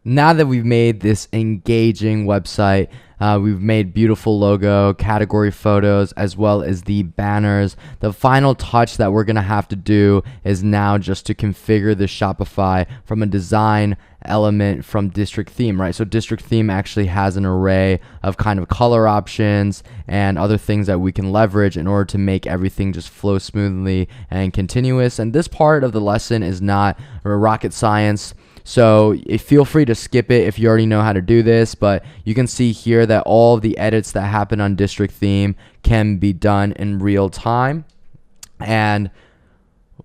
Now that we've made this engaging website, we've made beautiful logo, category photos, as well as the banners. The final touch that we're going to have to do is now just to configure the Shopify from a design element from District Theme, right? So District Theme actually has an array of kind of color options and other things that we can leverage in order to make everything just flow smoothly and continuous. And this part of the lesson is not rocket science. So feel free to skip it if you already know how to do this, but you can see here that all of the edits that happen on District Theme can be done in real time. And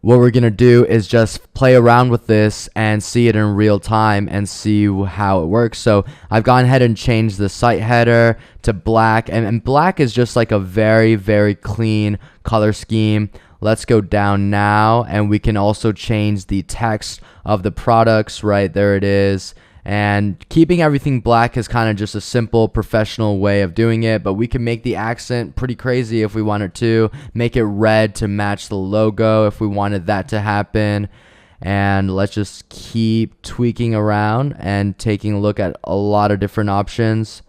what we're going to do is just play around with this and see it in real time and see how it works. So I've gone ahead and changed the site header to black, and black is just like a very, very clean color scheme. Let's go down now, and we can also change the text of the products. Right there it is. And keeping everything black is kind of just a simple professional way of doing it, but we can make the accent pretty crazy if we wanted to. Make it red to match the logo if we wanted that to happen. And let's just keep tweaking around and taking a look at a lot of different options.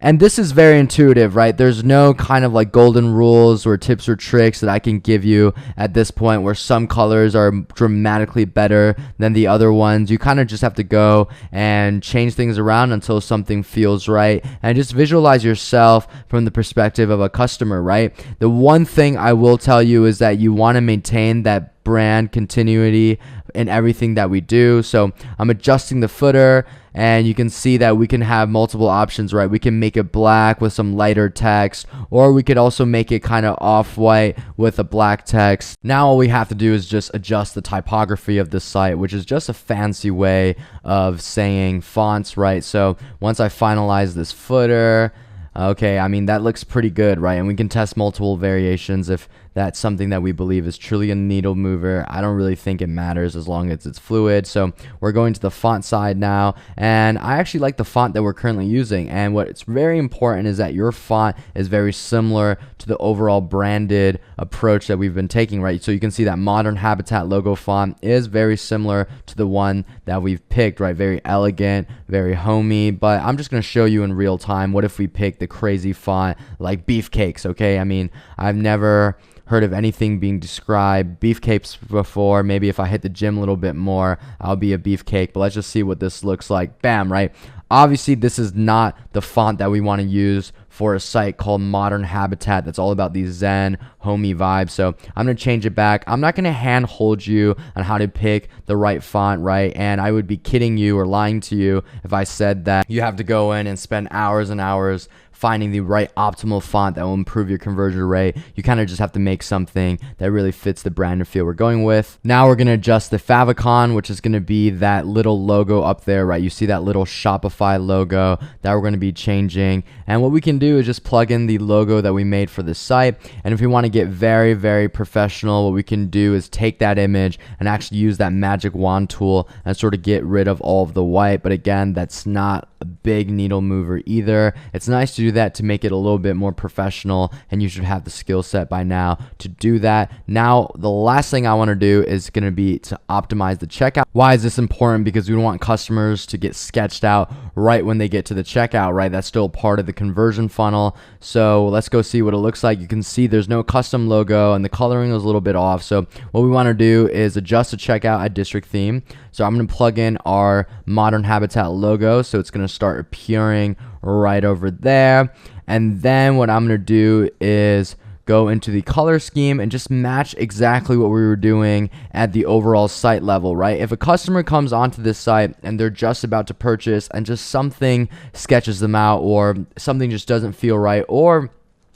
And this is very intuitive, right? There's no kind of like golden rules or tips or tricks that I can give you at this point where some colors are dramatically better than the other ones. You kind of just have to go and change things around until something feels right, and just visualize yourself from the perspective of a customer, right? The one thing I will tell you is that you want to maintain that brand continuity in everything that we do. So I'm adjusting the footer, and you can see that we can have multiple options, right? We can make it black with some lighter text, or we could also make it kind of off-white with a black text. Now all we have to do is just adjust the typography of this site, which is just a fancy way of saying fonts, right? So once I finalize this footer, okay, I mean, that looks pretty good, right? And we can test multiple variations if that's something that we believe is truly a needle mover. I don't really think it matters as long as it's fluid. So we're going to the font side now, and I actually like the font that we're currently using. And what's very important is that your font is very similar to the overall branded approach that we've been taking, right? So you can see that Modern Habitat logo font is very similar to the one that we've picked, right? Very elegant, very homey. But I'm just going to show you in real time, what if we pick the crazy font like Beefcakes, okay? I mean, I've never heard of anything being described beefcakes before. Maybe if I hit the gym a little bit more, I'll be a beefcake. But let's just see what this looks like. Bam, right? Obviously, this is not the font that we want to use for a site called Modern Habitat that's all about these zen, homey vibes. So I'm going to change it back. I'm not going to hand hold you on how to pick the right font, right? And I would be kidding you or lying to you if I said that you have to go in and spend hours and hours finding the right optimal font that will improve your conversion rate. You kind of just have to make something that really fits the brand and feel we're going with. Now we're going to adjust the favicon, which is going to be that little logo up there, right? You see that little Shopify logo that we're going to be changing. And what we can do is just plug in the logo that we made for the site. And if we want to get very, very professional, what we can do is take that image and actually use that magic wand tool and sort of get rid of all of the white. But again, that's not a big needle mover either. It's nice to do that to make it a little bit more professional, and you should have the skill set by now to do that. Now, the last thing I want to do is going to be to optimize the checkout. Why is this important? Because we don't want customers to get sketched out right when they get to the checkout, right? That's still part of the conversion funnel. So let's go see what it looks like. You can see there's no custom logo and the coloring is a little bit off. So what we want to do is adjust the checkout at District Theme. So I'm going to plug in our Modern Habitat logo. So it's going to start appearing right over there. And then what I'm going to do is go into the color scheme and just match exactly what we were doing at the overall site level, right? If a customer comes onto this site and they're just about to purchase and just something sketches them out, or something just doesn't feel right, or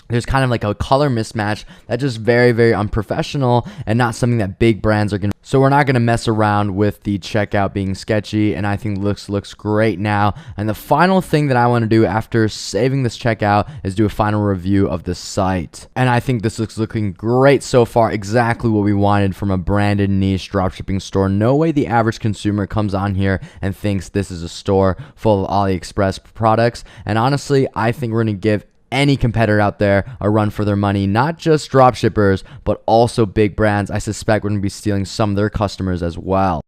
there's kind of like a color mismatch, that's just very, very unprofessional and not something that big brands are going to. So we're not going to mess around with the checkout being sketchy, and I think looks great now. And the final thing that I want to do after saving this checkout is do a final review of the site. And I think this looks looking great so far, exactly what we wanted from a branded niche dropshipping store. No way the average consumer comes on here and thinks this is a store full of AliExpress products. And honestly, I think we're going to give any competitor out there a run for their money, not just drop shippers, but also big brands. I suspect we're going to be stealing some of their customers as well.